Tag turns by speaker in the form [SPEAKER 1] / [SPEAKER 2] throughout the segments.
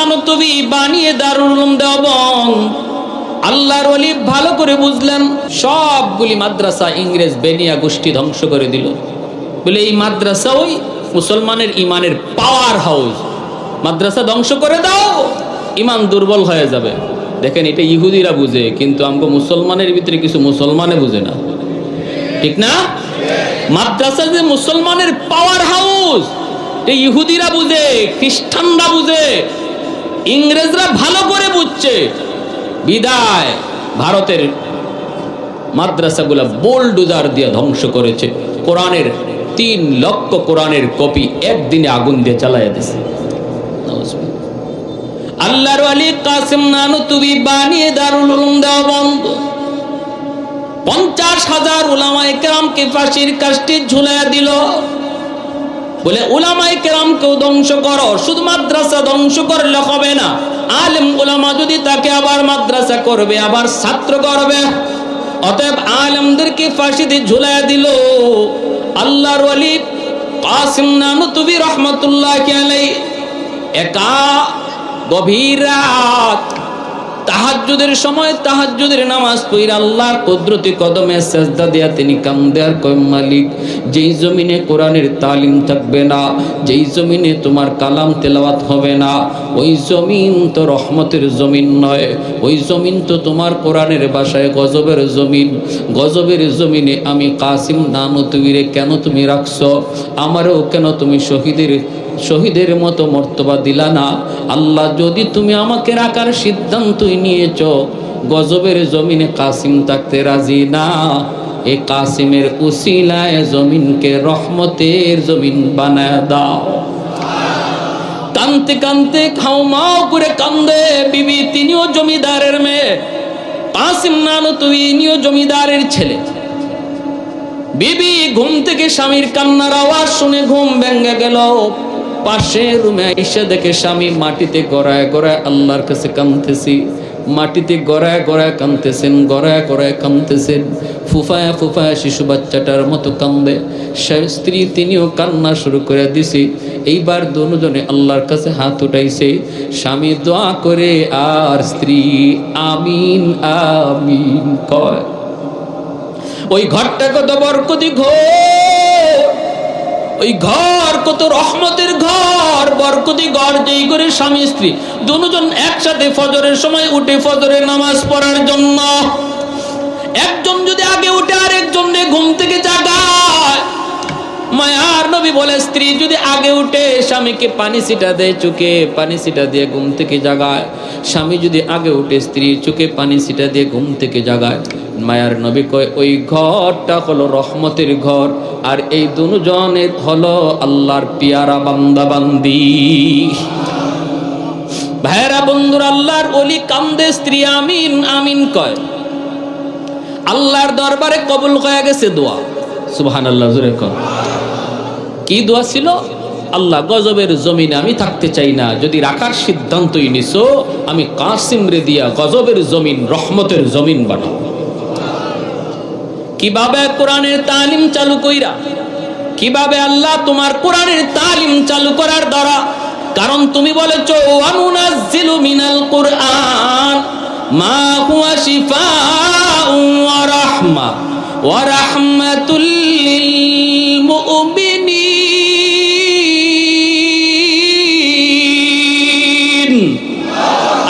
[SPEAKER 1] নানতবি বানিয়ে দারুল উলুম দেওবন্দ। আল্লাহর ওলি ভালো করে বুঝলেন, সবগুলি মাদ্রাসা ইংরেজ বেনিয়া গোষ্ঠী ধ্বংস করে দিল। বলে এই মাদ্রাসা ওই মুসলমানের ইমানের পাওয়ার হাউস, মাদ্রাসা ধ্বংস করে দাও, ইমান দুর্বল হয়ে যাবে। দেখেন, এটা ইহুদিরা বুঝে, কিন্তু আমগো মুসলমানের ভিতরে কিছু মুসলমানে বুঝে না, ঠিক না? মাদ্রাসা যে মুসলমানের পাওয়ার হাউস, এটা ইহুদিরা বুঝে, খ্রিস্টানরা বুঝে, ইংরেজরা ভালো করে বুঝছে। বিদায় ভারতের মাদ্রাসাগুলা বোলডোজার দিয়ে ধ্বংস করেছে। কোরআনের 3 লক্ষ কোরআনের কপি একদিনে আগুন দিয়ে চালাইয়া দিছে। আল্লাহর ওলি কাসিম নানতুবি বানিয়ে দারুল উলুম দেওবন্দ 50,000 উলামায়ে কেরামকে ফাঁসির কাস্টে ঝুলাইয়া দিল। বলে উলামায়ে কেরামকেও ধ্বংস করো, শুধু মাদ্রাসা ধ্বংস করলে হবে না, আলেম উলামা যদি তাকে আবার মাদ্রাসা করবে, আবার ছাত্র করবে। অতএব আলেমদেরকে ফাঁসিতে ঝুলাইয়া দিল। আল্লাহর ওলি কাসিম নানতুবি রহমাতুল্লাহি আলাইহি একা গভীর রাত তাহাজ্জুদের সময় তাহাজ্জুদের নামাজ পড়ে আল্লাহর কুদরতি কদমে সেজদা দিয়া তিনি কান্দে আর কয়, মালিক, যেই জমিনে কোরআনের তালিম থাকবে না, যেই জমিনে তোমার কালাম তেলাওয়াত হবে না, ওই জমিন তো রহমতের জমিন নয়, ওই জমিন তো তোমার কোরআনের ভাষায় গজবের জমিন। গজবের জমিনে আমি কাসিম নানতুবিরে কেন তুমি রাখছো? আমারও কেন তুমি শহীদের মতো মর্তবা দিলা না? আল্লাহ, যদি তুমি আমাকে রাখার সিদ্ধান্তই নিয়েছ, গজবের জমিনে কাসিম থাকতে রাজি না, এই কাসিমের উসিলায় জমিনকে রহমতের জমিন বানায় দাও। কানতে কানতে খাওমাও করে কান্দে বিবি, তিনিও জমিদারের মেয়ে। কাসিম নানতুবি ইনিও জমিদারের ছেলে। বিবি ঘুম থেকে স্বামীর কান্নার আওয়াজ শুনে ঘুম ভেঙে গেল। পাশে রুমে এসে দেখে স্বামী মাটিতে গড়ায় গড়ায় আল্লাহর কাছে কাঁদতেছি, মাটিতে গড়ায় গড়ায় কাঁদতেছেন, গড়ায় গড়ায় কাঁদতেছেন, ফুফায়া ফুফায়া শিশু বাচ্চাটার মতো কান্দে। স্ত্রী তিনিও কান্না শুরু করে দিছি। এইবার দুজনে আল্লাহর কাছে হাত উঠাইছে। স্বামী দোয়া করে আর স্ত্রী আমিন আমিন কয়। ওই ঘরটা কত বরকতি ঘর, ওই ঘর কত রহমতের ঘর, বরকতি ঘর। যেই করে স্বামী স্ত্রী দুজন একসাথে ফজরের সময় উঠে ফজরের নামাজ পড়ার জন্য, একজন যদি আগে উঠে আর একজন ঘুম থেকে জাগায়। মায়ার নবী বলে, স্ত্রী যদি আগে উঠে স্বামীকে পানি ছিটা দেয়, চোখে পানি ছিটা দিয়ে ঘুম থেকে জাগায়। স্বামী যদি আগে উঠে স্ত্রী চোখে পানি ছিটা দিয়ে ঘুম থেকে জাগায়। মায়ার নবী কয়, ওই ঘরটা হলো রহমতের ঘর, আর এই দুজনের হলো আল্লাহর পিয়ারা বান্দা বান্দি। ভাইরা বন্ধুরা, আল্লাহর ওলি কান্দে, স্ত্রী আমিন আমিন কয়। আল্লাহর দরবারে কবুল হয়ে গেছে দোয়া। সুবহানাল্লাহ, জোরে কয়। কি দোয়া ছিল? আল্লাহ, গজবের জমিনে আমি থাকতে চাই না, যদি রাখার সিদ্ধান্তই নিছো, আমি কাসিম রে দিয়া গজবের জমিন রহমতের জমিন বানাও। কিভাবে কোরআনের তালিম চালু কইরা, কিভাবে আল্লাহ তোমার কোরআনের তালিম চালু করার দ্বারা, কারণ তুমি বলেছো ওয়ানুনাজ্জিলু মিনাল কুরআন মা হুয়া শিফাউন ওয়া রাহমা ওয়া রাহমাতুল লিল মুমিনিন।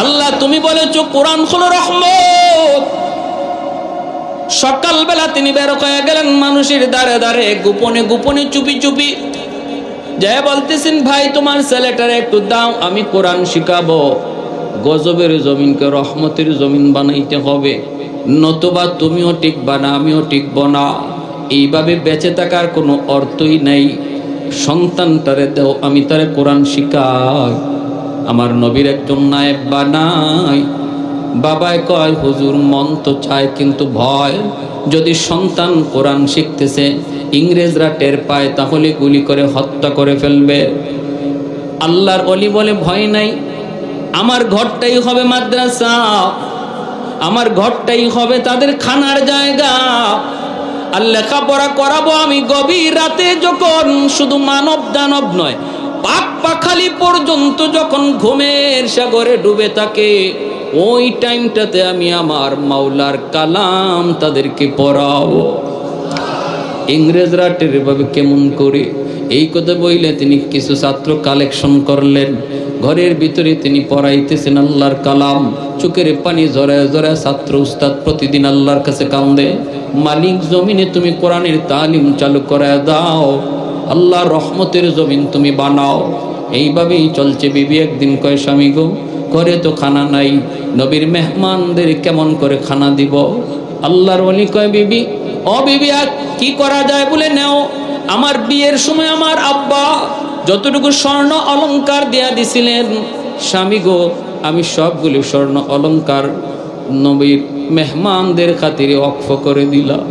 [SPEAKER 1] আল্লাহ, তুমি বলেছো কোরআন হলো রহমত। সকালবেলা তিনি বের হয়ে গেলেন মানুষের দ্বারে দ্বারে, গোপনে গোপনে চুপি চুপি যাই বলতেছেন, ভাই তোমার ছেলেটারে একটু দাও, আমি কোরআন শিখাবো। গজবের জমিনকে রহমতের জমিন বানাইতে হবে, নতুবা তুমিও টিকবা না, আমিও টিকব না। এইভাবে বেঁচে থাকার কোনো অর্থই নাই। সন্তানটারে দাও, আমি তারে কোরআন শিখাই, আমার নবীর একজন নায়েব বানাই। বাবায় কয়, হুজুর মন তো চায় কিন্তু ভয়, যদি সন্তান কোরআন শিখতেছে ইংরেজরা টের পায় তাহলে গুলি করে হত্যা করে ফেলবে। আল্লাহর ওলি বলে, ভয় নাই, আমার ঘরটাই হবে মাদ্রাসা, আমার ঘরটাই হবে তাদের খানার জায়গা। আর লেখাপড়া করাবো আমি গভীর রাতে, যখন শুধু মানব দানব নয় পাক পাখালি পর্যন্ত যখন ঘুমের সাগরে ডুবে থাকে, ওই টাইমটাতে আমি আমার মাওলার কালাম তাদেরকে পড়াবো। ইংরেজরা টের পাবে কেমন করে। এই কথা বইলে তিনি কিছু ছাত্র কালেকশন করলেন, ঘরের ভিতরে তিনি পড়াইতেছেন আল্লাহর কালাম, চোখের পানি জড়ায় জড়ায় ছাত্র উস্তাদ প্রতিদিন আল্লাহর কাছে কান্দে, মালিক জমিনে তুমি কোরআনের তালিম চালু করে দাও, আল্লাহর রহমতের জমিন তুমি বানাও। এইভাবেই চলছে। বিবি একদিন কয়, স্বামী গো, ঘরে তো খানা নাই, নবীর মেহমানদের কেমন করে খানা দিব? আল্লাহর ওলি কয়, বিবি, ও বিবি, আর কি করা যায় বলে নেও। আমার বিয়ের সময় আমার আব্বা যতটুকু স্বর্ণ অলংকার দেয়া দিছিলেন, স্বামী গো, আমি সবগুলি স্বর্ণ অলংকার নবীর মেহমানদের খাতিরে ওয়াকফ করে দিলাম,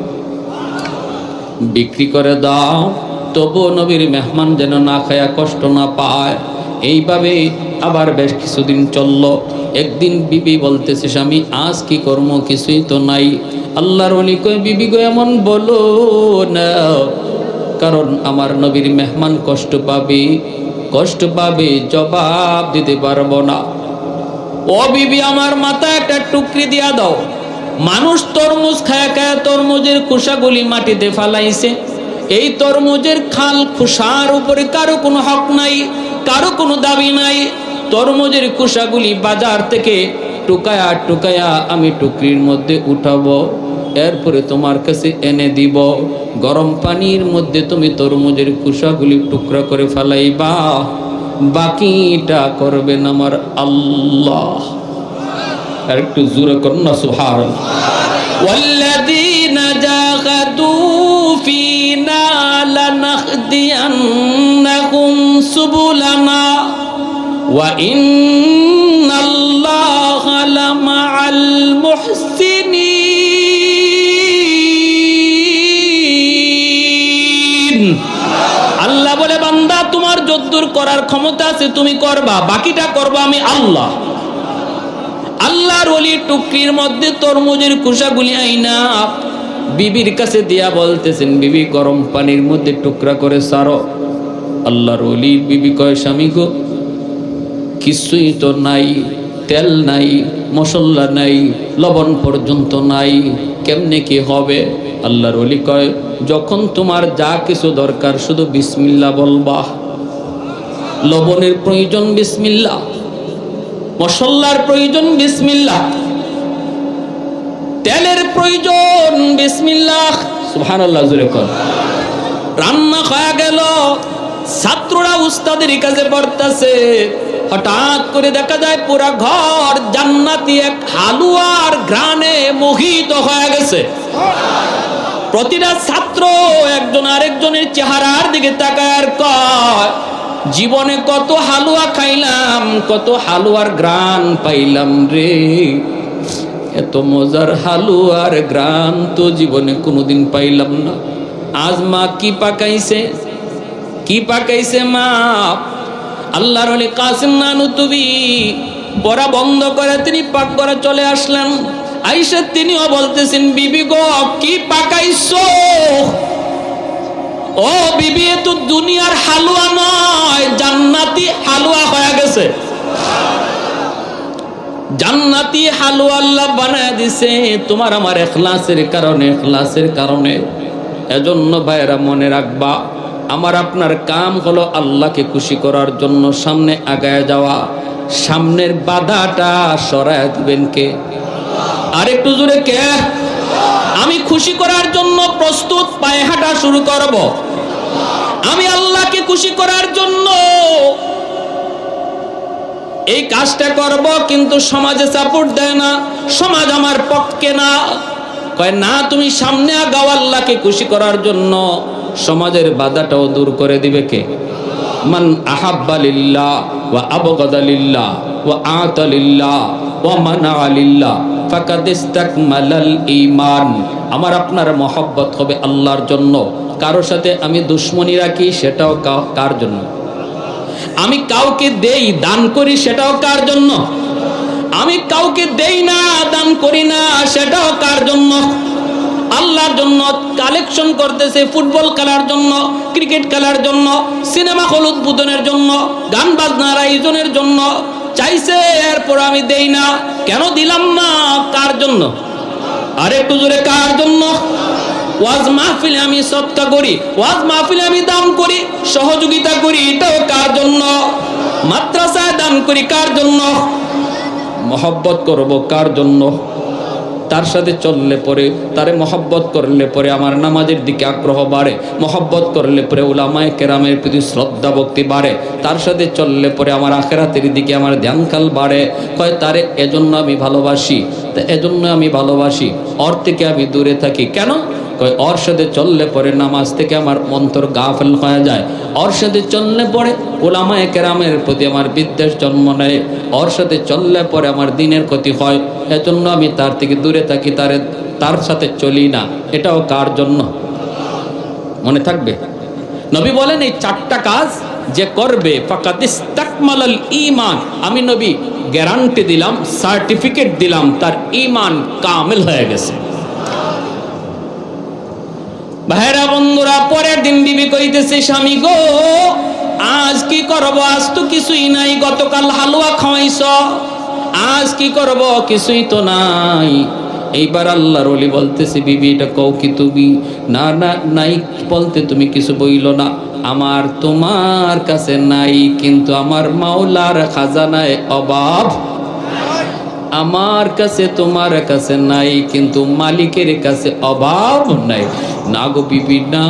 [SPEAKER 1] বিক্রি করে দাও, তবু নবীর মেহমান যেন না খায়া কষ্ট না পায়। এইভাবে আবার বেশ কিছুদিন চলল। একদিন বিবি বলতেছে, স্বামী আজ কি কর্ম, কিছুই তো নাই। আল্লাহর ওলি কয়, বিবি গো, এমন বলো না, কারণ আমার নবীর মেহমান কষ্ট পাবে, জবাব দিতে পারবো না। ও বিবি, আমার মাথায় একটা টুকরি দিয়া দাও। মানুষ তরমুজ খায়া খায়া তরমুজের খোসাগুলি মাটিতে ফালাইছে। এই তরমুজের খাল খোসার উপরে কারো কোনো হক নাই, কারো কোনো দাবি নাই। তরমুজের খোসাগুলি বাজার থেকে টুকায়া টুকায়া আমি টুকরির মধ্যে উঠাবো, এরপরে তোমার কাছে এনে দিব। গরম পানির মধ্যে তুমি তরমুজের খোসাগুলি টুকরা করে ফেলাইবা, বাকিটা করবেন আমার আল্লাহ। আর একটু জোরে করুন না সুবহানাল্লাহ। ওয়াল্লাযীনা জাহাদু ফীনা লানাহদিয়ান্নাহুম সুবুলানা ওয়া ইন্নাল্লাহা লামাআল মুহসিনিন। আল্লাহ বলে, বান্দা, তোমার যদ্দুর করার ক্ষমতা আছে তুমি করবা, বাকিটা করবা আমি আল্লাহ। আল্লাহর ওলি টুকরির মধ্যে তরমুজের খোসাগুলি আইনা বিবির কাছে দিয়া বলতেছেন, বিবি, গরম পানির মধ্যে টুকরা করে সারো। আল্লাহর ওলি বিবি কয়, স্বামী গো, কিছুই তো নাই, তেল নাই, মশলা নাই, লবণ পর্যন্ত নাই, কেমনে কি হবে? আল্লাহর ওলি কয়, যখন তোমার যা কিছু দরকার শুধু বিসমিল্লাহ বলবা। লবণের প্রয়োজন বিসমিল্লাহ, মশলার প্রয়োজন বিসমিল্লাহ, তেলের প্রয়োজন বিসমিল্লাহ। সুবহানাল্লাহ, জোরে কর। রান্না হয়ে গেল, ছাত্ররা উস্তাদের কাছে পড়তেছে, হঠাৎ করে দেখা যায় পুরা ঘর জান্নাতি এক হালুয়ার ঘ্রাণে মোহিত হয়ে গেছে। প্রতিটা ছাত্র একজন আরেকজনের চেহারার দিকে তাকায় আর কয়, জীবনে কত হালুয়া খাইলাম, কত হালুয়ার ঘ্রাণ পাইলাম রে, এত মজার হালুয়ার ঘ্রাণ তো জীবনে কোনোদিন পাইলাম না। আজ মা কি পাকাইছে মা? আল্লাহর ওলি কাসিম নানুতুবি পড়া বন্ধ করে তিনি পাক করে চলে আসলেন। আইসা তিনিও বলতেছেন, বিবি গো, কি পাকাইছো? ও বিবি, এ তো দুনিয়ার হালুয়া নয়, জান্নাতি হালুয়া হয়ে গেছে। জান্নাতি হালুয়া আল্লাহ বানায় দিছে তোমার আমার ইখলাসের কারণে। এজন্য ভাইরা মনে রাখবা, আমার আপনার কাম হলো আল্লাহকে খুশি করার জন্য সামনে আগায় যাওয়া। সামনের বাধাটা সরায় দিবেন কে? আর একটু জোরে কে? আমি খুশি করার জন্য প্রস্তুত, পায়ে হাঁটা শুরু করব। আমি আল্লাহকে খুশি করার জন্য এই কাজটা করব, কিন্তু সমাজে সাপোর্ট দেয় না, সমাজ আমার পক্ষে না। কয় না, তুমি সামনে আগাও আল্লাহকে খুশি করার জন্য। সমাজের বাধাটাও দূর করে দিবে কে? মান আহাব্বা লিল্লাহ ওয়া আবগাদা লিল্লাহ ওয়া আতা লিল্লাহ ওয়া মানা লিল্লাহ ফাকাদ ইসতাকমালাল ঈমান। আমার আপনার মহব্বত হবে আল্লাহর জন্য। কারোর সাথে আমি দুশ্মনী রাখি, সেটাও কার জন্য? আমি কাউকে দেই, দান করি, সেটাও কার জন্য? আমি কাউকে দেই না, দান করি না, সেটাও কার জন্য? আল্লাহর জন্য কালেকশন করতেছে, ফুটবল খেলার জন্য, ক্রিকেট খেলার জন্য, সিনেমা হল উদ্বোধনের জন্য, গান বাজনার আয়োজনের জন্য চাইছে, এরপর আমি দেই না। কেন দিলাম না? কার জন্য? আর একটু জোরে, কার জন্য? ওয়াজ মাহফিলে আমি সদকা করি, ওয়াজ মাহফিলে আমি দান করি, সহযোগিতা করি, এটাও কার জন্য? মাদ্রাসায় দান করি, কার জন্য? মহব্বত করব কার জন্য? তার সাথে চললে পরে, তারে মহব্বত করলে পরে আমার নামাজের দিকে আগ্রহ বাড়ে, মহব্বত করলে পরে উলামায়ে কেরামের প্রতি শ্রদ্ধা ভক্তি বাড়ে, তার সাথে চললে পরে আমার আখিরাতের দিকে আমার ধ্যানকাল বাড়ে। কয় তারে এজন্য আমি ভালোবাসি, তা এজন্য আমি ভালোবাসি, ওর থেকে আমি দূরে থাকি। কেন? কয় ওর সাথে চললে পরে নামাজ থেকে আমার অন্তর গাফেল হয়ে যায়, ওর সাথে চললে পরে উলামায়ে কেরামের প্রতি আমার বিদ্বেষ জন্ম নেয়, ওর সাথে চললে পরে আমার দিনের ক্ষতি হয়, এজন্য আমি তার থেকে দূরে থাকি, তার সাথে চলি না। এটাও কার জন্য? মনে থাকবে, নবী বলেন এই চারটা কাজ যে করবে ফাকাদ ইস্তাকমালাল ঈমান, আমি নবী গ্যারান্টি দিলাম, সার্টিফিকেট দিলাম, তার ঈমান কামিল হয়ে গেছে। ভাইরা বন্ধুরা, পরের দিন বিবি কইতেছে, স্বামী গো আজ কি করব? আজ তো কিছুই নাই, গতকাল হালুয়া খাওয়াইছ, আজ কি করব? কিছুই তো নাই। এইবার আল্লাহর ওলি বলতেছে, বিবি এটা কও কি তুমি? না না, নাই বলতে তুমি কিছু বইলো না, আমার তোমার কাছে নাই, কিন্তু আমার মাওলার খাজানায় অভাব, আমার কাছে তোমার কাছে নাই, কিন্তু মালিকের কাছে অভাব নাই। না গো বিবি না,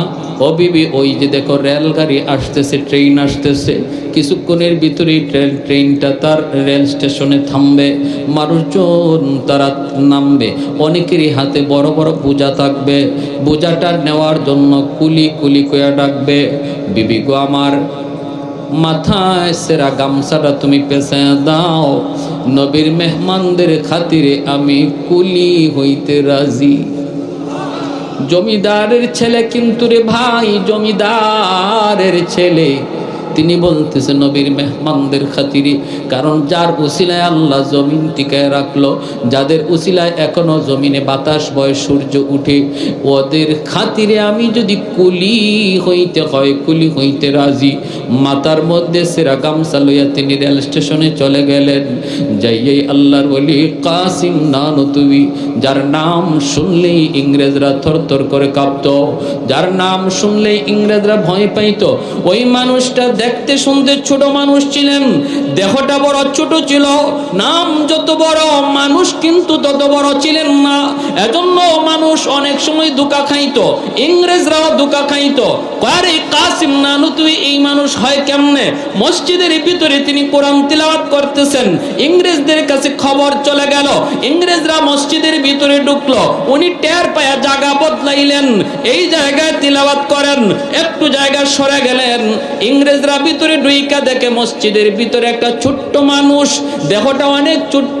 [SPEAKER 1] ও বিবি ওই যে দেখো রেলগাড়ি আসতেছে, ট্রেন আসতেছে, কিছুক্ষণের ভিতরেই ট্রেনটা তার রেল স্টেশনে থামবে, মানুষজন তারা নামবে, অনেকেরই হাতে বড় বড় বোঝা থাকবে, বোঝাটা নেওয়ার জন্য কুলি কুলি কয়া ডাকবে। বিবি গো আমার মাথায় সেরা গামছাটা তুমি পেঁচায় দাও, নবীর মেহমানদের খাতিরে আমি কুলি হইতে রাজি। জমিদারের ছেলে কিন্তু রে ভাই, জমিদারের ছেলে, তিনি বলতেছে নবীর মেহমানদের খাতিরে, কারণ যার উসিলায় আল্লাহ জমিন টিকায় রাখলো, যাদের উসিলায় এখনো জমিনে বাতাস বয়, সূর্য উঠে, ওদের খাতিরে আমি যদি কুলি হইতে হয়, কুলি হইতে রাজি। মাথার মধ্যে সেরা গামছা লইয়া তিনি রেল স্টেশনে চলে গেলেন। যাইয়াই আল্লাহর ওলি কাসিম নানতুবি, যার নাম শুনলেই ইংরেজরা থরথর করে কাঁপত, যার নাম শুনলেই ইংরেজরা ভয় পাইত, ওই মানুষটা দেখতে শুনতে ছোট মানুষ ছিলেন, দেহটা বড় ছোট ছিল, নাম যত বড় মানুষ কিন্তু তত বড় ছিলেন না। এজন্য মানুষ অনেক সময় ধোঁকা খাইতো, ইংরেজরাও ধোঁকা খাইতো। আরে কাসিম নানুতুবি এই মানুষ হয় কেমনে? মসজিদের ভিতরে তিনি কোরআন তিলাওয়াত করতেছেন, ইংরেজদের কাছে খবর চলে গেল, ইংরেজরা মসজিদের ভিতরে ঢুকলো, উনি টের পায়া জায়গা বদলাইলেন, এই জায়গায় তিলাওয়াত করেন, একটু জায়গা সরে গেলেন, ইংরেজরা ভিতরে ঢুইকা দেখে মসজিদের ভিতরে একটা ছোট্ট মানুষ, দেহটা অনেক ছোট্ট,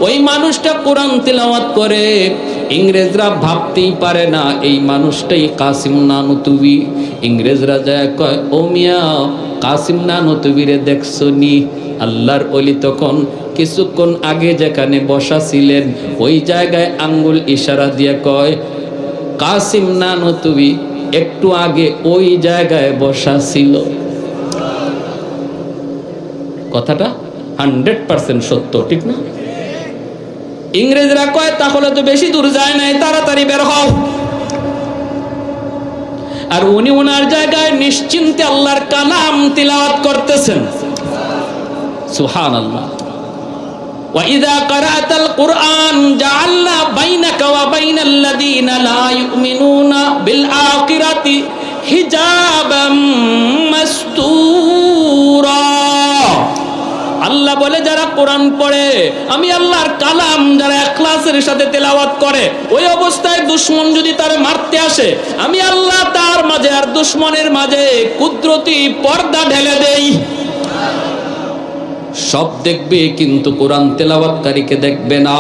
[SPEAKER 1] ওই মানুষটা কোরআন তিলাওয়াত করে। ইংরেজরা ভাবতেই পারে না এই মানুষটাই কাসিম নানুতুবি। ইংরেজরা যায় কয়, ও মিয়া কাসিম নানুতুবিরে দেখছো নি? আল্লাহর ওলি তখন কিছুক্ষণ আগে যেখানে বসা ছিলেন ওই জায়গায় আঙ্গুল ইশারা দিয়ে কয়, কাসিম নানুতুবি একটু আগে ওই জায়গায় বসা ছিল। কথাটা 100% সত্য, ঠিক না? ইংরেজরা কয়, তাহলে তো বেশি দূর যায় নাই, তাড়াতাড়ি বের হও। আর উনি ওনার জায়গায় নিশ্চিন্তে আল্লাহর কালাম তিলাওয়াত করতেছেন। সুবহানাল্লাহ। ওয়া ইযা ক্বারাতাল কুরআন জাআলনা বাইনাকা ওয়া বাইনাল লাযিনা লা ইউমিনুনা বিল আখিরাতি হিজাবাম মাসতুরা। আল্লাহ বলে, যারা কোরআন পড়ে, আমি আল্লাহর কালাম যারা ইখলাসের সাথে তেলাওয়াত করে, ওই অবস্থায় দুশমন যদি তারে মারতে আসে, আমি আল্লাহ তার মাঝে আর দুশমনের মাঝে কুদরতি পর্দা ঢেলে দেই। সব দেখবে কিন্তু কোরআন তেলাওয়াতকারীকে দেখবে না।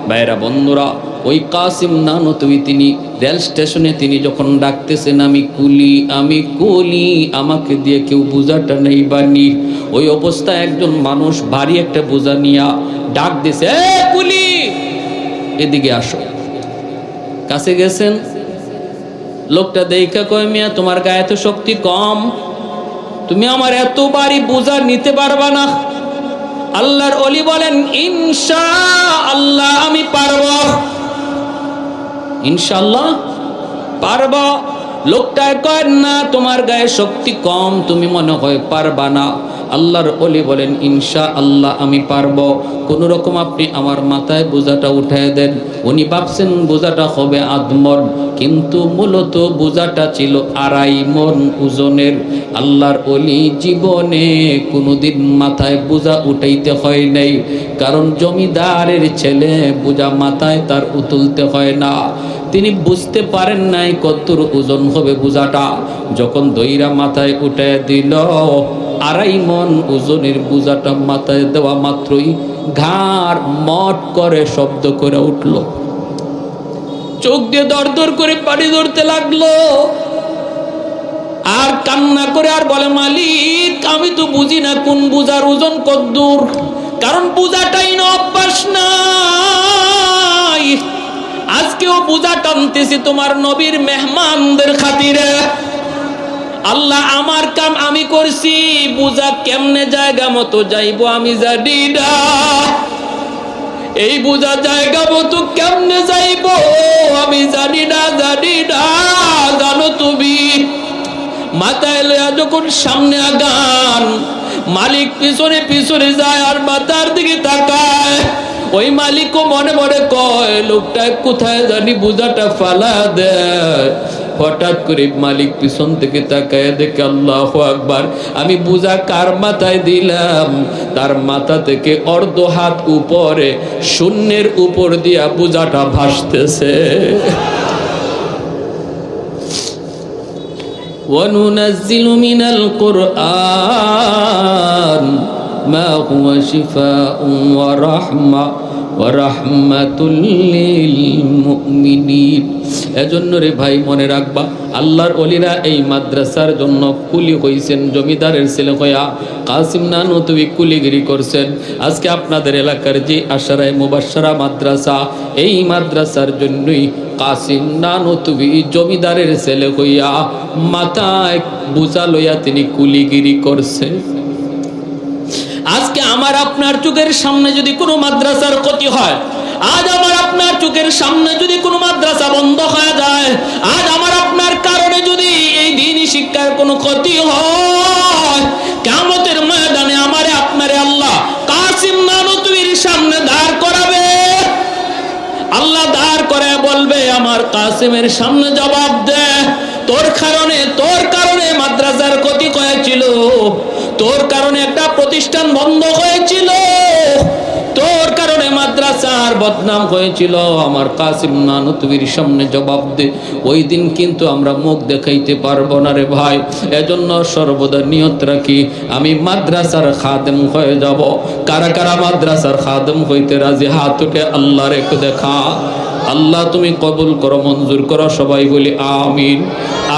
[SPEAKER 1] ভাইরা বন্ধুরা, ওই কাসিম নানুতুবি তিনি রেল স্টেশনে তিনি যখন ডাকতেছেন, আমি কুলি, আমি কুলি, আমাকে দিয়ে কেউ বোঝাটা নেই বানি, ওই অবস্থায় একজন মানুষ ভারী একটা বোঝা নিয়া ডাক দিছে, এ কুলি এদিকে আসো। কাছে গেছেন, লোকটা দেখা কয়, মিয়া তোমার গায়ে তো শক্তি কম, তুমি আমার এত বাড়ি বোঝা নিতে পারবা না। আল্লাহর ওলি বলেন, ইনশাআল্লাহ আমি পারব, ইনশাআল্লাহ পারব। লোকটা কয়, না তোমার গায়ে শক্তি কম, তুমি মনে হয় পারবা না। আল্লাহর ওলি বলেন, ইনশাআল্লাহ আমি পারবো। কোন রকম আপনি আমার মাথায় বোঝাটা উঠায় দেন। উনি ভাবছেন বোঝাটা হবে আধমন, কিন্তু মূলত বোঝাটা ছিল 2.5 মণ ওজনের। আল্লাহর ওলি জীবনে কোনোদিন মাথায় বোঝা উঠাইতে হয় নাই, কারণ জমিদারের ছেলে বোঝা মাথায় তার তুলতে হয় না। তিনি বুঝতে পারেন নাই কতর ওজন হবে বোঝাটা। যখন দইরা মাথায় উঠে দিল, 2.5 মণ ওজনের বোঝাটা মাথায় দেওয়া মাত্রই ঘাড় মট করে শব্দ করে উঠল, চোখ দিয়ে দরদর করে পানি ধরতে লাগলো, আর কান্না করে আর বলে, মালিক আমি তো বুঝি না কোন বোঝার ওজন কদ্দূর, কারণ বোঝাটাই না অভ্যাস নাই। আজকেও বোঝা টানতেছি তোমার নবীর মেহমানদের খাতিরে। আল্লাহ আমার কাম আমি করছি, বোঝা কেমনে জায়গা মতো যাইবো আমি জানি না। এই বোঝা জায়গা মতো কেমনে যাইবো আমি জানি না, জানি না। জানো তুমি, মাথায় লয়া যখন সামনে আগান, মালিক পিছনে পিছনে যায় আর মাথার দিকে তাকায়। ওই মালিকও মনে মনে কয়, লোকটা কোথায় জানি বোঝাটা ফালা দেয়। হঠাৎ করে মালিক পিছন থেকে তাকায় দেখে, আল্লাহু আকবার, আমি বোঝা কার মাথায় দিলাম, তার মাথা থেকে অর্ধ হাত উপরে শূন্যের উপর দিয়া বোঝাটা ভাসতেছে। وَنُنَزِّلُ مِنَ الْقُرْآنِ مَا هُوَ شِفَاءٌ وَرَحْمَةٌ লিলমুমিনিন। এজন্য রে ভাই মনে রাখবা, আল্লাহর ওলিরা এই মাদ্রাসার জন্য কুলি হইছেন, জমিদারের ছেলে হইয়া কাসিম নানুতুবি কুলিগিরি করছেন। আজকে আপনাদের এলাকার যে আশরায়ে মুবাশশারা মাদ্রাসা, এই মাদ্রাসার জন্যই কাসিম নানুতুবি জমিদারের ছেলে হইয়া মাথায় বোঝা লইয়া তিনি কুলিগিরি করছেন। আজকে আমার আপনার চোখের সামনে যদি কোনো মাদ্রাসার ক্ষতি হয়, আজ আমার আপনার চোখের সামনে যদি কোনো মাদ্রাসা বন্ধ হয়ে যায়, আজ আমার আপনার কারণে যদি এই দ্বীনি শিক্ষার কোনো ক্ষতি হয়, কিয়ামতের ময়দানে আমারে আপনারে আল্লাহ কাসিম নানুতুবির সামনে দাঁড় করাবে। আল্লাহ দাঁড় করে বলবে, আমার কাসিমের সামনে জবাব দে, তোর কারণে মাদ্রাসার ক্ষতি হয়েছিল, তোর কারণে একটা প্রতিষ্ঠান বন্ধ হয়েছিল, তোর কারণে মাদ্রাসার বদনাম হয়েছিল। আমার কাসিম নানুতুবির সামনে জবাব দে। ওই দিন কিন্তু আমরা মুখ দেখাইতে পারবো না রে ভাই। এজন্য সর্বদা নিয়ত রাখি, আমি মাদ্রাসার খাদেম হয়ে যাব। কারা কারা মাদ্রাসার খাদেম হইতে রাজি? হাত উঠে আল্লাহর একটু দেখা। আল্লাহ তুমি কবুল করো, মঞ্জুর করো। সবাই বলি আমিন,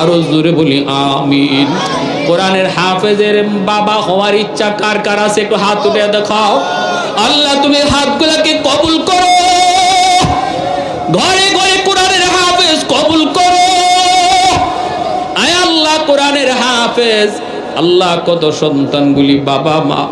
[SPEAKER 1] আরো জোরে বলি আমিন। কোরআনের হাফেজের বাবা হওয়ার ইচ্ছা কার কার আছে? একটু হাত উঠে দেখাও। আল্লাহ তুমি হাতগুলোকে কবুল করো, ঘরে ঘরে কোরআনের হাফেজ কবুল করো। আয় আল্লাহ কোরআনের হাফেজ। আল্লাহ কত সন্তানগুলি বাবা মা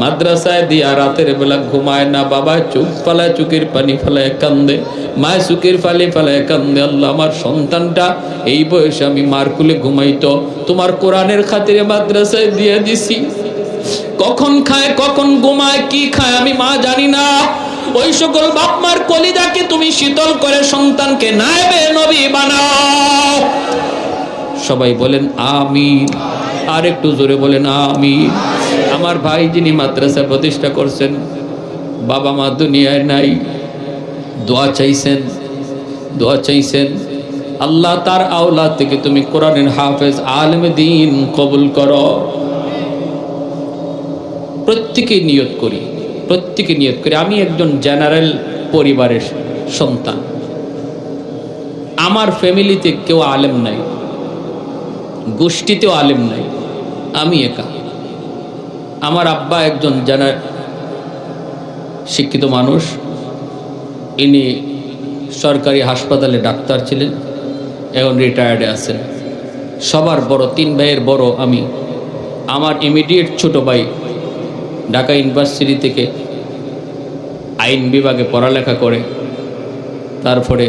[SPEAKER 1] মাদ্রাসায় দিয়া রাতের বেলা ঘুমায় না, বাবা চোখ ফালায়, চোখের পানি ফালায় কান্দে, মায় চোখের ফালে ফালায় কান্দে। আল্লাহ আমার সন্তানটা এই বয়সে আমি মার কুলে ঘুমাইতো, তোমার কোরআনের খাতিরে মাদ্রাসায় দিয়ে দিছি। কখন খায় কখন ঘুমায় কি খায় আমি মা জানি না। ওই সকল বাপ মার কলিজাকে তুমি শীতল করে সন্তানকে নায়েবে নবী বানাও। সবাই বলেন আমিন, আর একটু জোরে বলেন আমিন। আমার ভাই যিনি মাদ্রাসা প্রতিষ্ঠা করছেন, বাবা মা দুনিয়ায় নাই, দোয়া চাইছেন আল্লাহ তার আওলাদ থেকে তুমি কোরআনের হাফেজ আলেমে দ্বীন কবুল করো। প্রত্যেকে নিয়ত করি আমি একজন জেনারেল পরিবারের সন্তান, আমার ফ্যামিলিতে কেউ আলেম নাই, গোষ্ঠীতেও আলেম নাই, আমি একা। আমার আব্বা একজন শিক্ষিত মানুষ, ইনি সরকারি হাসপাতালে ডাক্তার ছিলেন, এখন রিটায়ার্ডে আছেন। সবার বড়, 3 ভাইয়ের বড় আমি। আমার ইমিডিয়েট ছোট ভাই ঢাকা ইউনিভার্সিটি থেকে আইন বিভাগে পড়ালেখা করে, তারপরে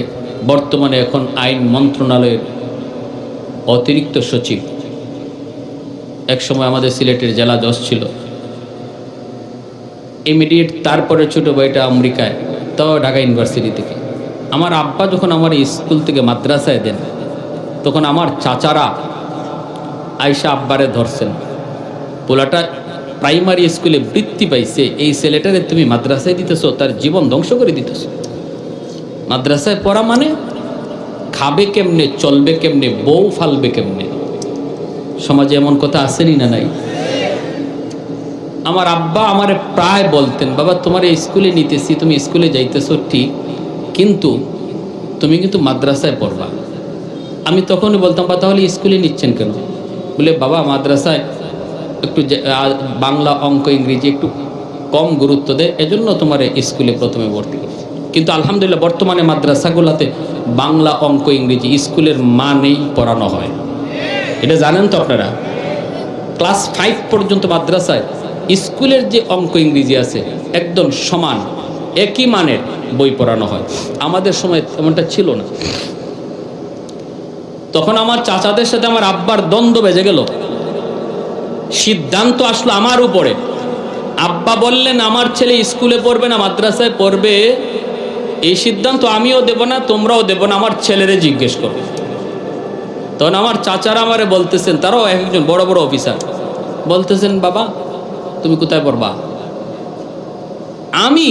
[SPEAKER 1] বর্তমানে এখন আইন মন্ত্রণালয়ের অতিরিক্ত সচিব। একসময় আমাদের সিলেটের জেলা জজ ছিল। ইমিডিয়েট তারপরে ছোট ভাইটা আমেরিকায়, তাও ঢাকা ইউনিভার্সিটি থেকে। আমার আব্বা যখন আমার স্কুল থেকে মাদ্রাসায় দেন, তখন আমার চাচারা আয়সা আব্বারে ধরছেন, পোলাটা প্রাইমারি স্কুলে বৃত্তি পাইছে, এই ছেলেটারে তুমি মাদ্রাসায় দিতেছো, তার জীবন ধ্বংস করে দিতেছো। মাদ্রাসায় পড়া মানে খাবে কেমনে, চলবে কেমনে, বউ ফালবে কেমনে। সমাজে এমন কথা আসেনি না নাই? আমার আব্বা আমারে প্রায় বলতেন, বাবা তোমার এই স্কুলে নিতেছি, তুমি স্কুলে যাইতেছো ঠিক, কিন্তু তুমি কিন্তু মাদ্রাসায় পড়বা। আমি তখনই বলতাম, বা তাহলে স্কুলে নিচ্ছেন কেন? বলে বাবা মাদ্রাসায় একটু বাংলা, অঙ্ক, ইংরেজি একটু কম গুরুত্ব দেয়, এজন্য তোমার স্কুলে প্রথমে ভর্তি করছি। কিন্তু আলহামদুলিল্লাহ বর্তমানে মাদ্রাসাগুলোতে বাংলা, অঙ্ক, ইংরেজি স্কুলের মানেই পড়ানো হয়। এটা জানেন তো আপনারা? ক্লাস 5 পর্যন্ত মাদ্রাসায় স্কুলের যে অঙ্ক ইংরেজি আছে একদম সমান, একই মানের বই পড়ানো হয়। আমাদের সময় এমনটা ছিল না। তখন আমার চাচাদের সাথে আমার আব্বার দ্বন্দ্ব বেজে গেল। সিদ্ধান্ত আসলো আমার উপরে। আব্বা বললেন আমার ছেলে স্কুলে পড়বে না মাদ্রাসায় পড়বে, এই সিদ্ধান্ত আমিও দেব না, তোমরাও দেব না, আমার ছেলেরে জিজ্ঞেস করবে। তখন আমার চাচারা আমারে বলতেছেন, তারাও একজন বড় বড় অফিসার, বলতেছেন বাবা তুমি কোথায় পড়বা? আমি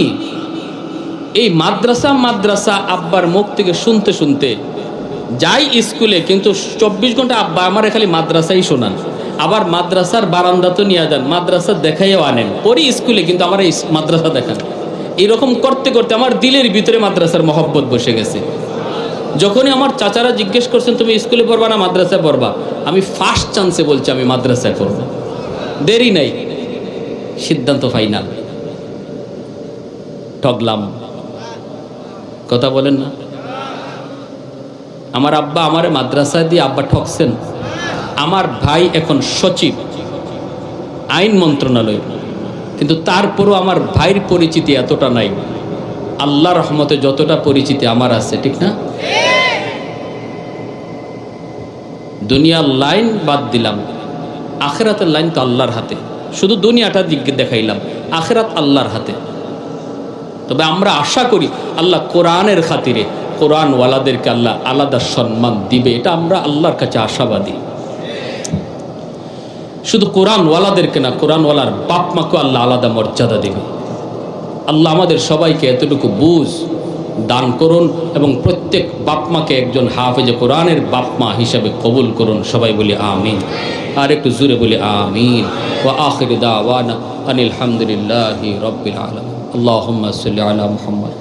[SPEAKER 1] এই মাদ্রাসা আব্বার মুখ থেকে শুনতে শুনতে যাই স্কুলে, কিন্তু 24 ঘন্টা আব্বা আমার খালি মাদ্রাসাই শোনান। আবার মাদ্রাসার বারান্দা তো নিয়ে যান, মাদ্রাসা দেখাইও আনেন, পড়ি স্কুলে কিন্তু আমার এই মাদ্রাসা দেখান। এরকম করতে করতে আমার দিলের ভিতরে মাদ্রাসার মহব্বত বসে গেছে। যখনই আমার চাচারা জিজ্ঞেস করছেন তুমি স্কুলে পড়বা না মাদ্রাসায় পড়বা, আমি ফার্স্ট চান্সে বলছি আমি মাদ্রাসায় পড়বো। দেরি নাই, সিদ্ধান্ত ফাইনাল। ঠকলাম, কথা বলেন না? আমার আব্বা আমারে মাদ্রাসায় দিয়ে আব্বা ঠকছেন। আমার ভাই এখন সচিব আইন মন্ত্রণালয়, কিন্তু তারপরও আমার ভাইয়ের পরিচিতি এতটা নাই। আল্লাহ রহমতে যতটা পরিচিতি আমার আছে, ঠিক না? দুনিয়ার লাইন বাদ দিলাম, আখেরাতের লাইন তো আল্লাহর হাতে। শুধু দুনিয়াটা দিক দেখাইলাম, আখেরাত আল্লাহর হাতে। তবে আমরা আশা করি আল্লাহ কোরআনের খাতিরে কোরআনওয়ালাদেরকে আল্লাহ আলাদা সম্মান দিবে, এটা আমরা আল্লাহর কাছে আশাবাদী। শুধু কোরআনওয়ালাদেরকে না, কোরআনওয়ালার বাপ মাকে আল্লাহ আলাদা মর্যাদা দিবে। আল্লাহ আমাদের সবাইকে এতটুকু বুঝ দান করুন এবং প্রত্যেক বাপ মাকে একজন হাফেজে কোরআনের বাপ মা হিসাবে কবুল করুন। সবাই বলি আমিন, আর একটু জোরে বলি আমিন। ওয়া আখিরু দাওয়ানা আনিল হামদুলিল্লাহি রাব্বিল আলামিন। আল্লাহুম্মা সাল্লি আলা মুহাম্মদ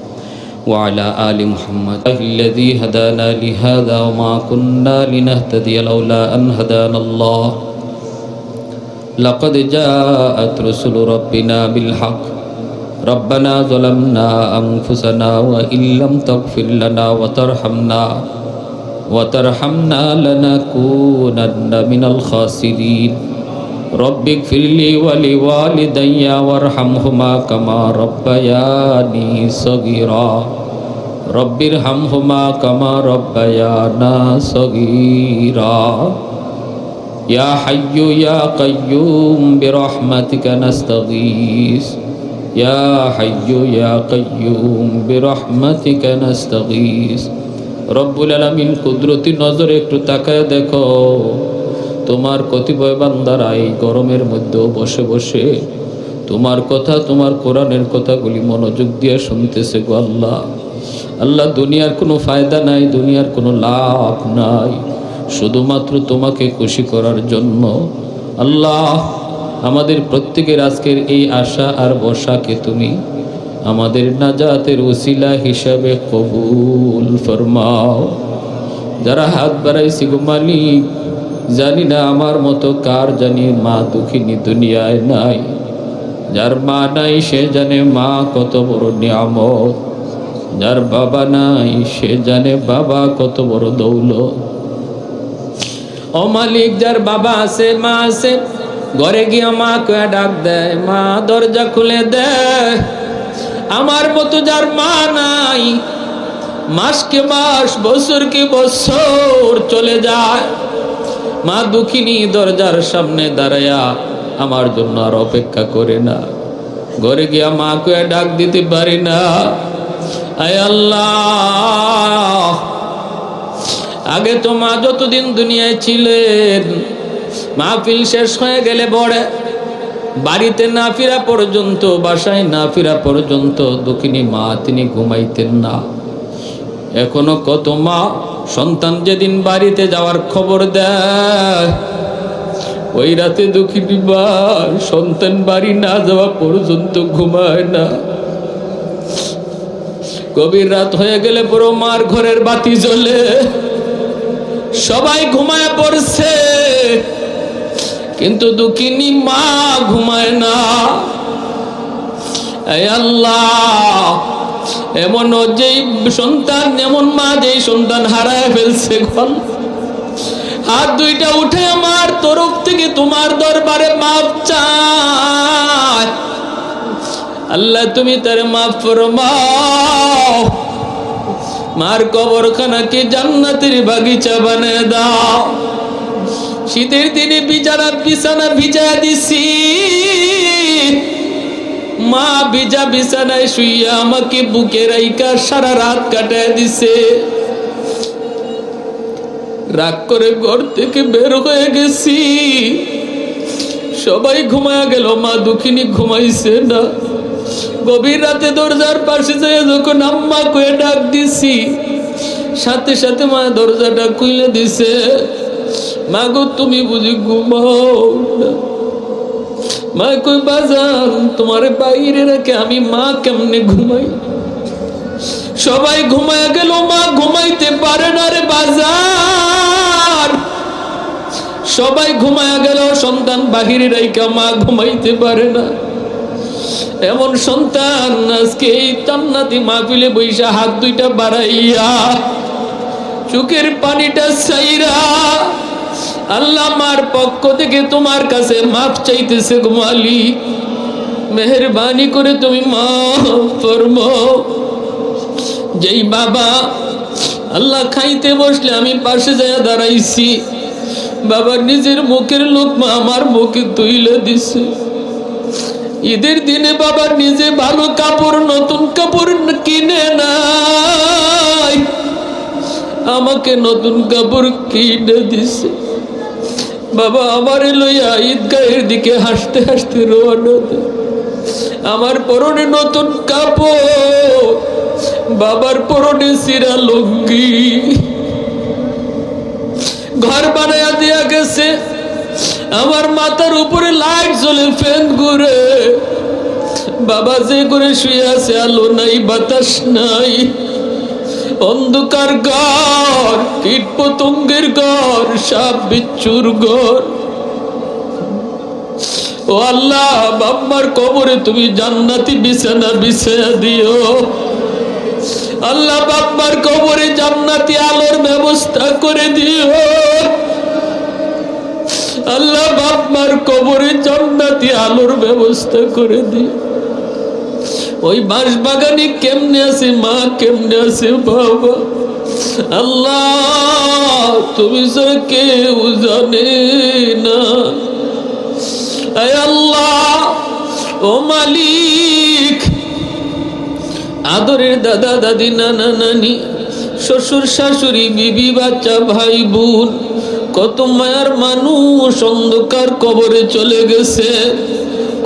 [SPEAKER 1] ওয়া আলা আলি মুহাম্মদ। আল্লাযী হাদানা লিহাযা ওয়া মা কুন্না লিনাহতাদিয়া লাউলা আন হাদানাল্লাহ। লাকাদ জাআত রুসুলু রাব্বিনা বিল হক। ربنا ظلمنا أنفسنا وإن لم تغفر لنا وترحمنا لنكونن من الخاسرين رب اغفر لي ولوالدي وارحمهما كما ربياني صغيرا رب ارحمهما كما ربيانا صغيرا يا حي يا قيوم برحمتك نستغيث يا حي يا قيوم برحمتك نستغيث রব্বুল আলামিন কুদরতি নজরে একটু তাকায় দেখো, তোমার কতিপয় বান্দারা এই গরমের মধ্যে বসে বসে তোমার কথা, তোমার কোরআনের কথাগুলি মনোযোগ দিয়ে শুনতেছে গো আল্লাহ। আল্লাহ, দুনিয়ার কোনো ফায়দা নাই, দুনিয়ার কোনো লাভ নাই, শুধুমাত্র তোমাকে খুশি করার জন্য। আল্লাহ, আমাদের প্রত্যেকের আজকের এই আশা আর বসাকে তুমি আমাদের নাজাতের ওসিলা হিসাবে কবুল ফরমাও। যারা হাত বাড়াইছি গো মালিক, জানি না আমার মতো কার জানি মা দুঃখিনী দুনিয়ায় নাই। যার মা নাই সে জানে মা কত বড় নিয়ামত। যার বাবা নাই সে জানে বাবা কত বড় দৌলত। ও মালিক, যার বাবা আছে মা আছে, ঘরে গিয়ে মা কয়ে ডাক দেয়, মা দরজা খুলে দেয়। আমার মতো যার মা নাই, মাসকে মাস বছরকে বছর চলে যায়, মা দুঃখিনী দরজার সামনে দাঁড়ায়া আমার জন্য আর অপেক্ষা করে না। ঘরে গিয়া মা কয়ে ডাক দিতে পারি না, আয় আল্লাহ, আগে তো মা যতদিন দুনিয়ায় ছিলেন, মাহফিল শেষ হয়ে গেলে পরে বাড়িতে না ফিরা পর্যন্ত, বাসায় না ফিরা পর্যন্ত দুঃখিনী মা তিনি ঘুমাইতেন না। এখনো কত মা সন্তান যেদিন বাড়িতে যাওয়ার খবর দেয়, ওই রাতে দুঃখিনী মা সন্তান বাড়ি না যাওয়া পর্যন্ত ঘুমায় না। গভীর রাত হয়ে গেলে পুরো মার ঘরের বাতি জ্বলে, সবাই ঘুমায় পড়ছে, কিন্তু দুঃখিনী মা ঘুমায় না। এই আল্লাহ, এমন যেই সন্তান, এমন মা যেই সন্তান হারায় ফেলছে, হাত দুইটা উঠে আমার তরফ থেকে তোমার দরবারে মাফ চায়। আল্লাহ তুমি তার মাফ ফরমাও, মার কবরখানাকে জান্নাতের বাগিচা বানিয়ে দাও। শীতের দিনে বিছানা ভিজা দিছি, মা ভিজা বিছানায় শুইয়া আমাকে বুকে রাইখা সারা রাত কাটায় দিছে। রাগ করে ঘর থেকে বের হয়ে গেছি, সবাই ঘুমায়া গেল, মা দুঃখিনী ঘুমাইছে না। গভীর রাতে দরজার পাশে যায় যখন আম্মা কয়ে ডাক দিছি, সাথে সাথে মা দরজাটা খুলে দিছে। মা গো, তুমি বুঝি ঘুমাও না? মা কই, বাজান তোমার বাইরে রেখে আমি মা কেমনে ঘুমাই? সবাই ঘুমায়া গেল, মা ঘুমাইতে পারে না রে বাজার। সবাই ঘুমায়া গেল, সন্তান বাহিরে রেখে মা ঘুমাইতে পারে না। এমন সন্তান আজকে এই জান্নাতি মাহফিলে বইসা হাত দুইটা বাড়াইয়া চোখের পানিটা ছাইরা আল্লাহ মার পক্ষ থেকে তোমার কাছে মাফ চাইতেছে। গো মালিক, মেহেরবানি করে তুমি মাফ ফরমাও। যেই বাবা আল্লাহ খাইতে বসলে আমি পাশে যায় দাঁড়াইছি, বাবার নিজের মুখের লোকমা আমার মুখে তুইলে দিছে। ঈদের দিনে বাবা নিজে ভালো কাপড়, নতুন কাপড় কিনে নাই, আমাকে নতুন কাপড় কিনে দিছে। বাবা আমারে লইয়া ঈদগাহের দিকে হাসতে হাসতে রওনা দেয়। আমার পরনে নতুন কাপড়, বাবার পরনে চিরা লুঙ্গি। ঘর বানায়া দিয়া গেছে, আমার মাথার উপরে লাইট জ্বলে, ফ্যান ঘুরে। বাবা যে করে শুয়ে আছে, আলো নাই বাতাস নাই, অন্ধকার ঘর, কীট পতঙ্গের ঘর, সাপ বিচ্ছুর ঘর। ও আল্লাহ, বাবার কবরে তুমি জান্নাতি বিছানা বিছায়া দিও। আল্লাহ, বাবার কবরে জান্নাতি আলোর ব্যবস্থা করে দিও। আল্লাহ, বাবার কবরে জান্নাতি আলোর ব্যবস্থা করে দিও। ওই বাঁশ বাগানে কেমনে আছে মা, কেমনে আছে বাবা, আল্লাহ তুমি ছাড়া কেউ জানে না। আয় আল্লাহ, ও মালিক, আদরের দাদা দাদি, নানা নানি, শ্বশুর শাশুড়ি, বিবি বাচ্চা, ভাই বোন, কত মায়ার মানুষ অন্ধকার কবরে চলে গেছে।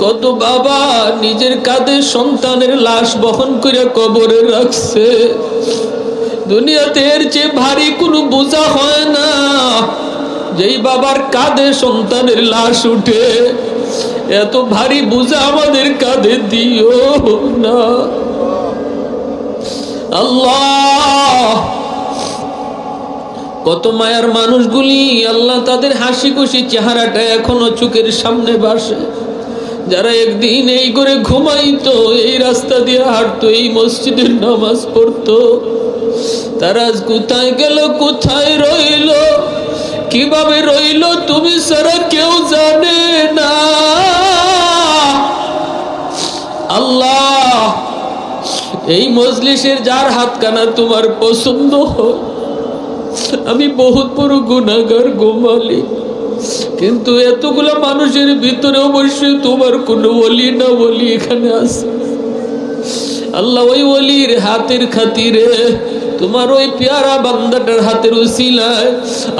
[SPEAKER 1] কত বাবা নিজের কাঁধে সন্তানের লাশ বহন করে কবরে রাখছে। দুনিয়াতে এর চেয়ে ভারী কোনো বোঝা হয় না, যেই বাবার কাঁধে সন্তানের লাশ উঠে। এত ভারী বোঝা আমাদের কাঁধে দিও না আল্লাহ। কত মায়ার মানুষগুলি আল্লাহ, তাদের হাসি খুশি চেহারাটা এখনো চোখের সামনে ভাসে। যারা একদিন এই করে ঘুমাইতো, এই রাস্তা দিয়ে হাঁটতো, এই মসজিদের নামাজ পড়তো, তারা আজ কোথায় গেল, কোথায় রইল, কিভাবে রইল তুমি ছাড়া কেউ জানে না। আল্লাহ, এই মজলিসের যার হাতখানা তোমার পছন্দ হয়, আমি বহুত বড় গুনাহগার গো মালিক, কিন্তু এতগুলো মানুষের ভিতরে অবশ্যই তোমার কোনো ওলি না ওলি এখানে আছে। আল্লাহ, ওই ওলির হাতের খাতিরে, তোমার ওই পেয়ারা বান্দাটার হাতের উসিলায়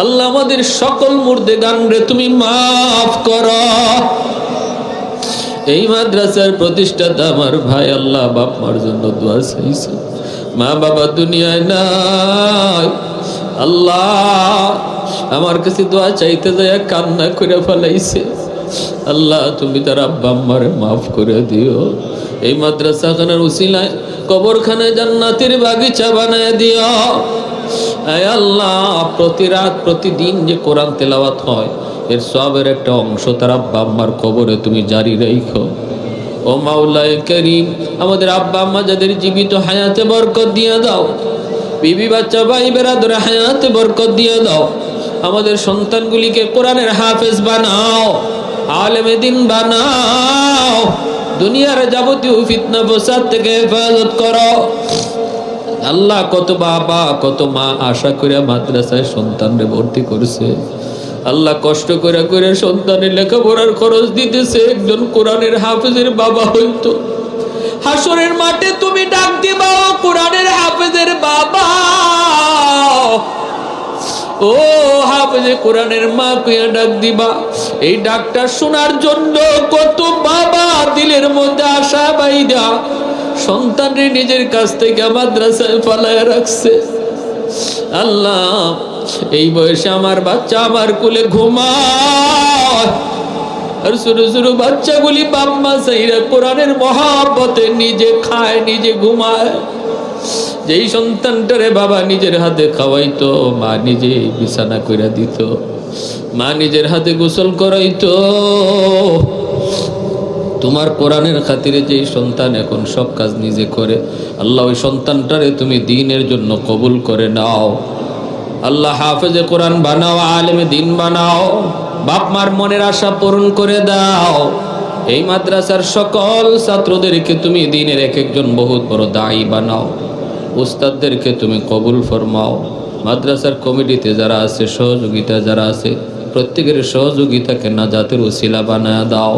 [SPEAKER 1] আল্লাহ আমাদের সকল মুর্দে গানরে তুমি মাফ করো। এই মাদ্রাসার প্রতিষ্ঠাতা আমার ভাই, আল্লাহ বাপ মার জন্য দোয়া চাইছে, মা বাবা দুনিয়ায় নাই, আল্লাহ আমার কাছে দোয়া চাইতে যায় কান্না করে ফেলাইছে। আল্লাহ তুমি তার আব্বা আম্মারে মাফ করে দিও। এই মাদ্রাসাখানার উসিলায় কবরখানায় জান্নাতের বাগিচা বানায় দিও। আয় আল্লাহ, প্রতি রাত প্রতিদিন যে কোরআন তেলাওয়াত হয়, এর সবের একটা অংশ তার আব্বা আম্মার কবরে তুমি জারি রাখো। ও মাওলায়ে করিম, আমাদের আব্বা আম্মা যাদের জীবিত হায়াতে বরকত দিয়ে দাও, বিবি বাচ্চা ভাই বেরাদর হায়াতে বরকত দিয়ে দাও। আমাদের সন্তানগুলিকে কোরআনের হাফেজ বানাও, আলেমে দিন বানাও, দুনিয়ার যাবতীয় ফিতনা ফসাদ থেকে হেফাজত করো। আল্লাহ, কত বাবা কত মা আশা করে মাদ্রাসায় সন্তানরে ভর্তি করছে, আল্লাহ কষ্ট করে করে সন্তানের লেখাপড়ার খরচ দিতেছে। একজন কোরআনের হাফেজের বাবা হইতো, হাসরের মাঠে তুমি ডাক দিবা, কোরআনের হাফেজের বাবা, ও হাফেজে কোরআনের মা কইয়া ডাক দিবা। এই ডাকটা শোনার জন্য কত বাবা দিলের মধ্যে আশা বাইদা সন্তানরে নিজের কাছ থেকে মাদ্রাসায় পালায় রাখছে। আল্লাহ, এই বয়সে আমার বাচ্চা আমার কোলে ঘুমায়, আর ছোট ছোট বাচ্চাগুলি বাপ মা চাইরা কোরআনের মহাব্বতে নিজে খায়, নিজে ঘুমায়। যেই সন্তানটারে বাবা নিজের হাতে খাওয়াইতো, মা নিজে বিছানা কইরা দিত, মা নিজের হাতে গোসল করাইতো, তোমার কোরআনের খাতিরে যেই সন্তান এখন সব কাজ নিজে করে, আল্লাহ ওই সন্তানটারে তুমি দ্বীনের জন্য কবুল করে নাও। আল্লাহ হাফেজে কোরআন বানাও, আলেমে দ্বীন বানাও, বাপ মার মনের আশা পূরণ করে দাও। এই মাদ্রাসার সকল ছাত্রদেরকে তুমি দ্বীনের এক একজন বহুত বড় দায়ী বানাও, উস্তাদদেরকে তুমি কবুল ফরমাও। মাদ্রাসার কমিটিতে যারা আছে, সহযোগিতা যারা আছে, প্রত্যেকের সহযোগিতাকে নাজাতের উসিলা বানায় দাও।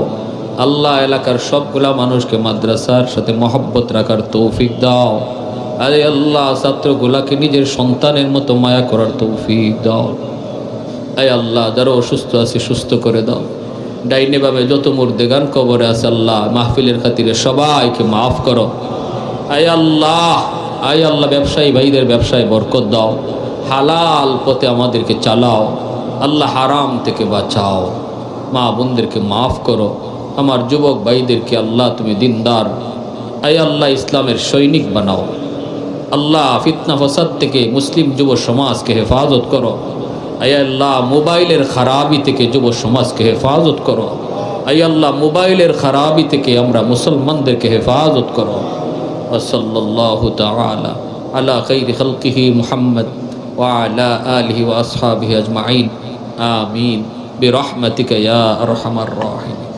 [SPEAKER 1] আল্লাহ, এলাকার সবগুলা মানুষকে মাদ্রাসার সাথে মহব্বত রাখার তৌফিক দাও। আরে আল্লাহ, ছাত্রগুলাকে নিজের সন্তানের মতো মায়া করার তৌফিক দাও। আয় আল্লাহ, যারা অসুস্থ আছে সুস্থ করে দাও। ডাইনে বামে যত মুর্দেগান কবরে আছে, আল্লাহ মাহফিলের খাতিরে সবাইকে মাফ করো। আয় আল্লাহ, আয় আল্লাহ, ব্যবসায়ী ভাইদের ব্যবসায় বরকত দাও, হালাল পথে আমাদেরকে চালাও। আল্লাহ, হারাম থেকে বাঁচাও। মা বোনদেরকে মাফ করো। আমার যুবক ভাইদেরকে আল্লাহ তুমি দিনদার, আয় আল্লাহ ইসলামের সৈনিক বানাও। আল্লাহ, ফিতনা ফসাদ থেকে মুসলিম যুব সমাজকে হেফাজত করো। আয় আল্লাহ, মোবাইলের খারাপি থেকে যুব সমাজকে হেফাজত করো। আয় আল্লাহ, মোবাইলের খারাপি থেকে আমরা মুসলমানদেরকে হেফাজত করো। ওয়াসাল্লাল্লাহু তাআলা আলা খাইরি খালকিহি মুহাম্মদ ওয়া আলা আলিহি ওয়া আসহাবিহি আজমাইন। আমিন বিরহমাতিকা ইয়া আরহামার রাহিমিন।